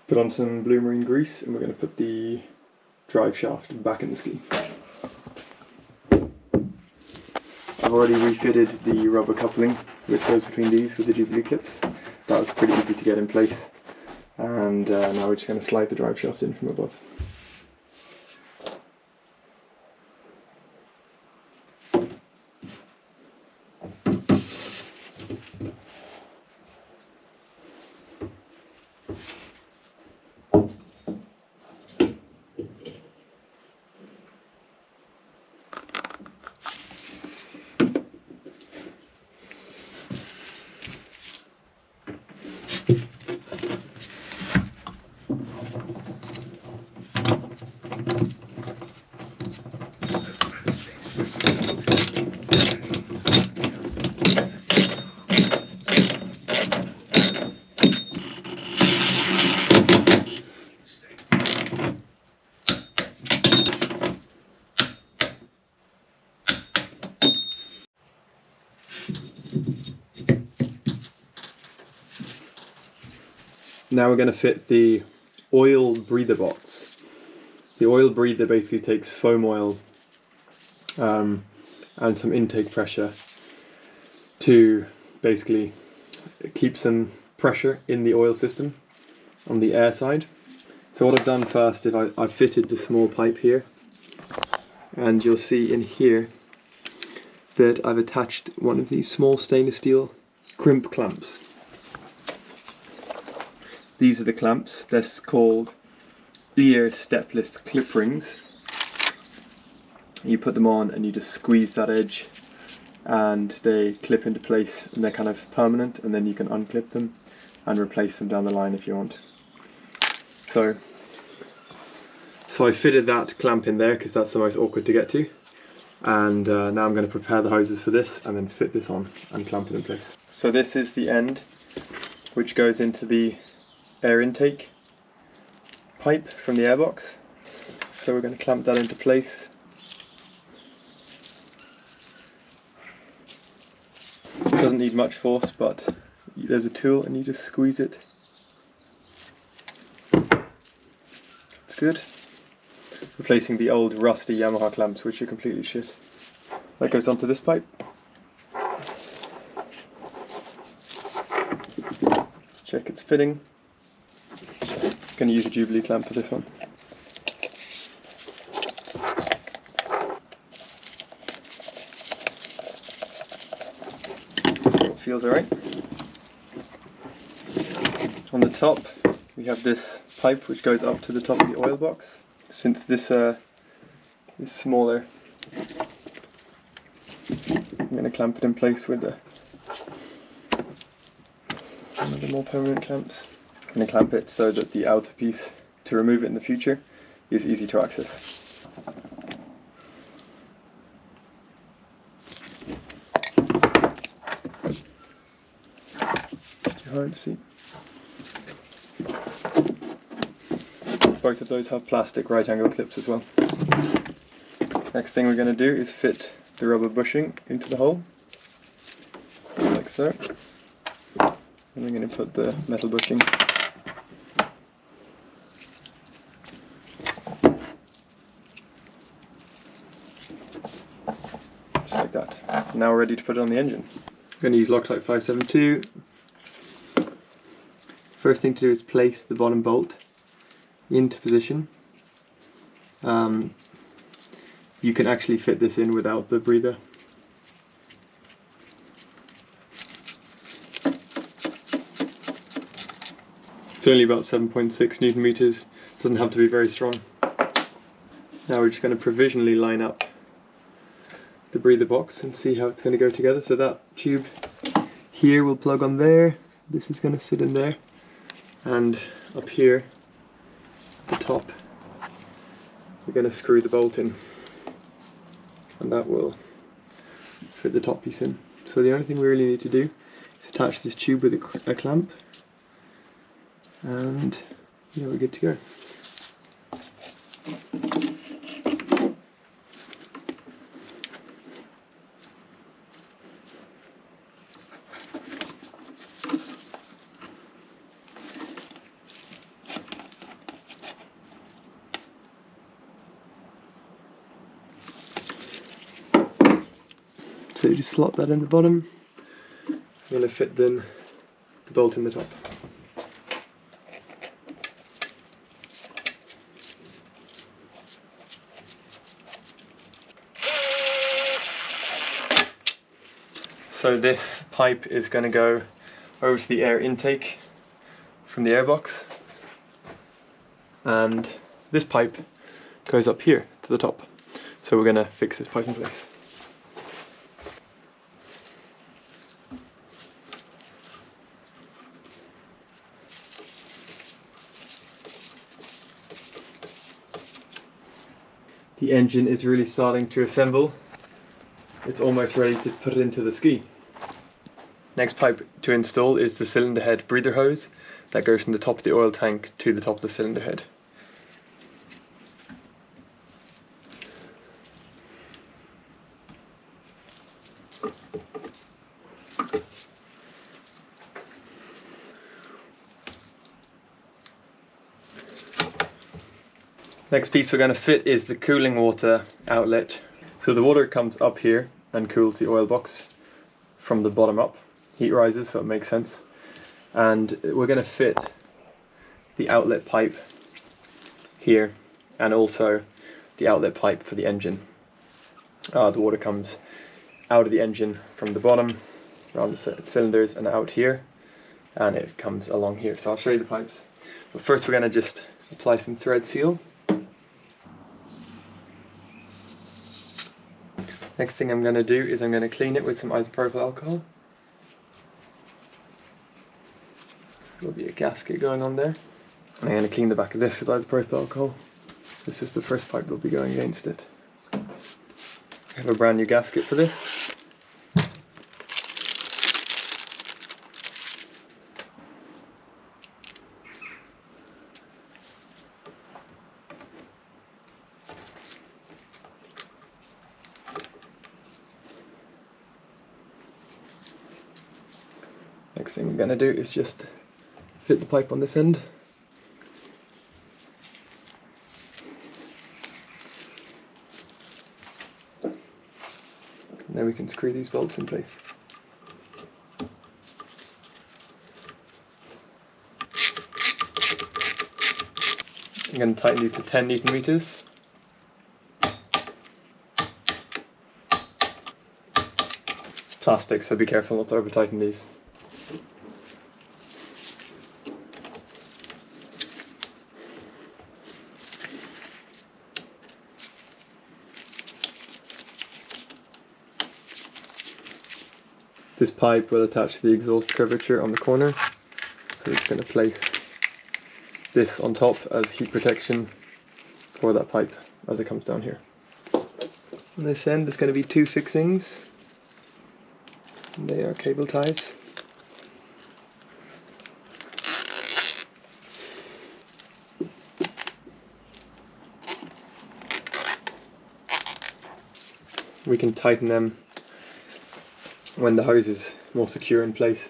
Put on some blue marine grease and we're going to put the drive shaft back in the ski. I've already refitted the rubber coupling which goes between these with the Jubilee clips. That was pretty easy to get in place, and now we're just going to slide the drive shaft in from above. Now we're going to fit the oil breather box. The oil breather basically takes foam oil and some intake pressure to basically keep some pressure in the oil system on the air side. So what I've done first is I've fitted the small pipe here, and you'll see in here that I've attached one of these small stainless steel crimp clamps. These are the clamps. They're called ear stepless clip rings. You put them on and you just squeeze that edge and they clip into place, and they're kind of permanent, and then you can unclip them and replace them down the line if you want. So I fitted that clamp in there because that's the most awkward to get to, and now I'm going to prepare the hoses for this and then fit this on and clamp it in place. So this is the end which goes into the air intake pipe from the airbox. So we're going to clamp that into place. It doesn't need much force, but there's a tool and you just squeeze it. It's good. Replacing the old rusty Yamaha clamps which are completely shit. That goes onto this pipe. Let's check its fitting. Going to use a Jubilee clamp for this one. Feels alright. On the top we have this pipe which goes up to the top of the oil box. Since this is smaller, I'm going to clamp it in place with one of the more permanent clamps. I'm going to clamp it so that the outer piece, to remove it in the future, is easy to access. Too hard to see. Both of those have plastic right angle clips as well. Next thing we're going to do is fit the rubber bushing into the hole, just like so. And we're going to put the metal bushing just like that. Now we're ready to put it on the engine. I'm going to use Loctite 572. First thing to do is place the bottom bolt into position. You can actually fit this in without the breather. It's only about 7.6 Newton meters, doesn't have to be very strong. Now we're just going to provisionally line up the breather box and see how it's going to go together. So that tube here will plug on there, this is going to sit in there, and up here at the top we're going to screw the bolt in, and that will fit the top piece in. So the only thing we really need to do is attach this tube with a clamp, and yeah, we're good to go. So you just slot that in the bottom. I'm going to fit then the bolt in the top. So this pipe is going to go over to the air intake from the airbox, and this pipe goes up here to the top. So we're going to fix this pipe in place. The engine is really starting to assemble. It's almost ready to put it into the ski. Next pipe to install is the cylinder head breather hose that goes from the top of the oil tank to the top of the cylinder head. Next piece we're going to fit is the cooling water outlet. So the water comes up here and cools the oil box from the bottom up. Heat rises, so it makes sense. And we're going to fit the outlet pipe here and also the outlet pipe for the engine. The water comes out of the engine from the bottom around the cylinders and out here, and it comes along here. So I'll show you the pipes. But first we're going to just apply some thread seal. Next thing I'm going to do is I'm going to clean it with some isopropyl alcohol. There'll be a gasket going on there. And I'm going to clean the back of this with isopropyl alcohol. This is the first pipe that'll be going against it. I have a brand new gasket for this. Next thing I'm going to do is just fit the pipe on this end. And then we can screw these bolts in place. I'm going to tighten these to 10 Newton meters. Plastic, so be careful not to over tighten these. This pipe will attach to the exhaust curvature on the corner, so we're just going to place this on top as heat protection for that pipe as it comes down here. On this end there's going to be two fixings, and they are cable ties. We can tighten them when the hose is more secure in place,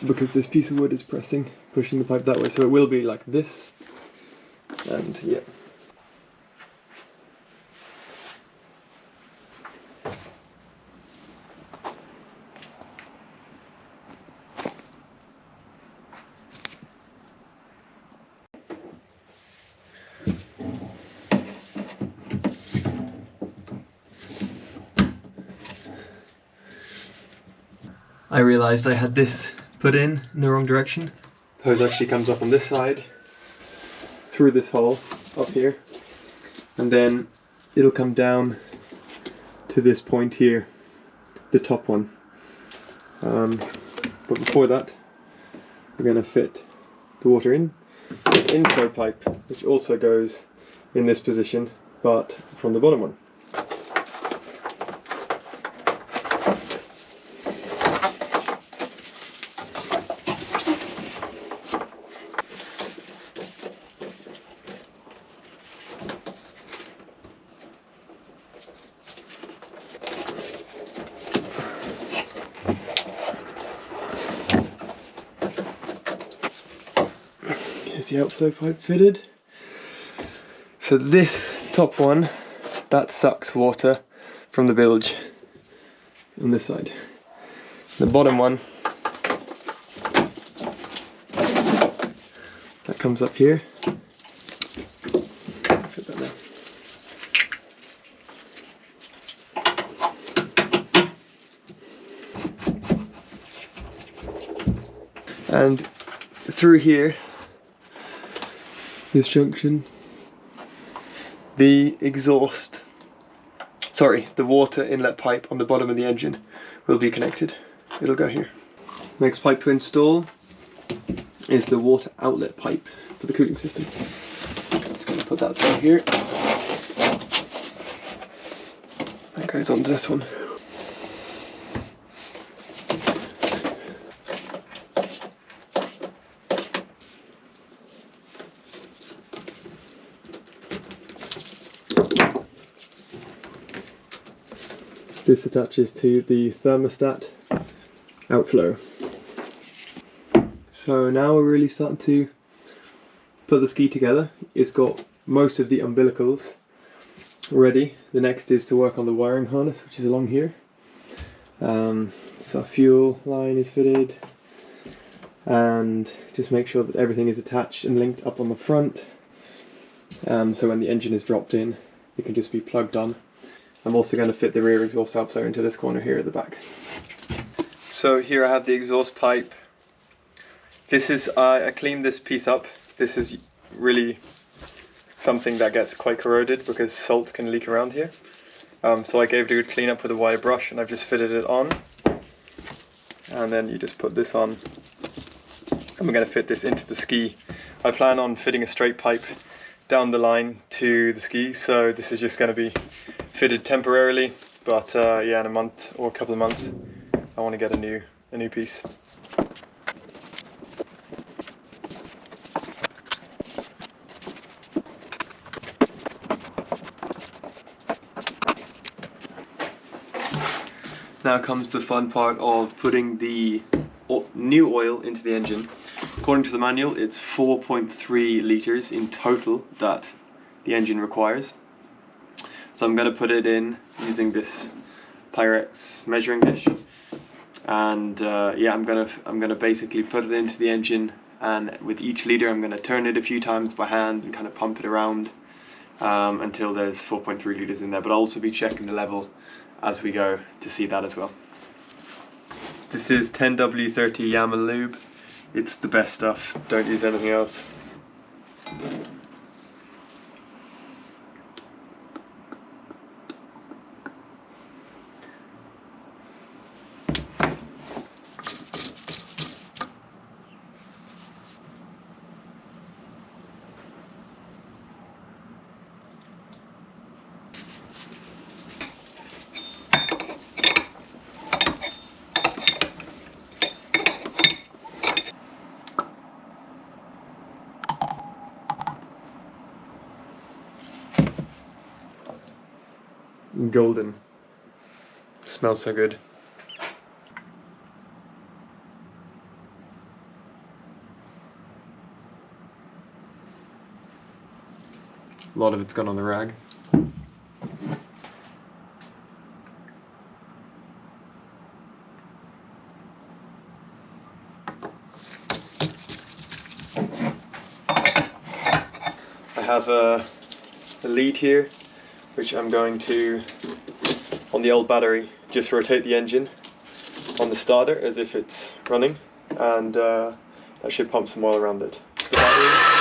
because this piece of wood is pushing the pipe that way, so it will be like this, and yeah. I realised I had this put in the wrong direction. The hose actually comes up on this side, through this hole up here, and then it'll come down to this point here, the top one. But before that, we're going to fit the water in, the inflow pipe, which also goes in this position, but from the bottom one. Here's the outflow pipe fitted. So this top one, that sucks water from the bilge on this side. The bottom one, that comes up here. Fit that there. And through here, this junction, the water inlet pipe on the bottom of the engine will be connected. It'll go here. Next pipe to install is the water outlet pipe for the cooling system. Just going to put that through here. That goes onto this one. This attaches to the thermostat outflow. So now we're really starting to put the ski together. It's got most of the umbilicals ready. The next is to work on the wiring harness, which is along here. So fuel line is fitted, and just make sure that everything is attached and linked up on the front. So when the engine is dropped in, it can just be plugged on. I'm also going to fit the rear exhaust outflow into this corner here at the back. So here I have the exhaust pipe. This is, I cleaned this piece up. This is really something that gets quite corroded because salt can leak around here. So I gave it a good clean up with a wire brush, and I've just fitted it on. And then you just put this on. I'm going to fit this into the ski. I plan on fitting a straight pipe down the line to the ski, so this is just going to be fitted temporarily, but yeah, in a month or a couple of months I want to get a new piece. Now comes the fun part of putting the new oil into the engine. According to the manual, it's 4.3 litres in total that the engine requires. So I'm going to put it in using this Pyrex measuring dish, and yeah, I'm gonna basically put it into the engine, and with each litre I'm going to turn it a few times by hand and kind of pump it around until there's 4.3 litres in there. But I'll also be checking the level as we go to see that as well. This is 10W30 Yamaha lube. It's the best stuff. Don't use anything else. Golden. Smells so good. A lot of it's gone on the rag. I have a lead here, which I'm going to, on the old battery, just rotate the engine on the starter as if it's running, and that should pump some oil around it. The battery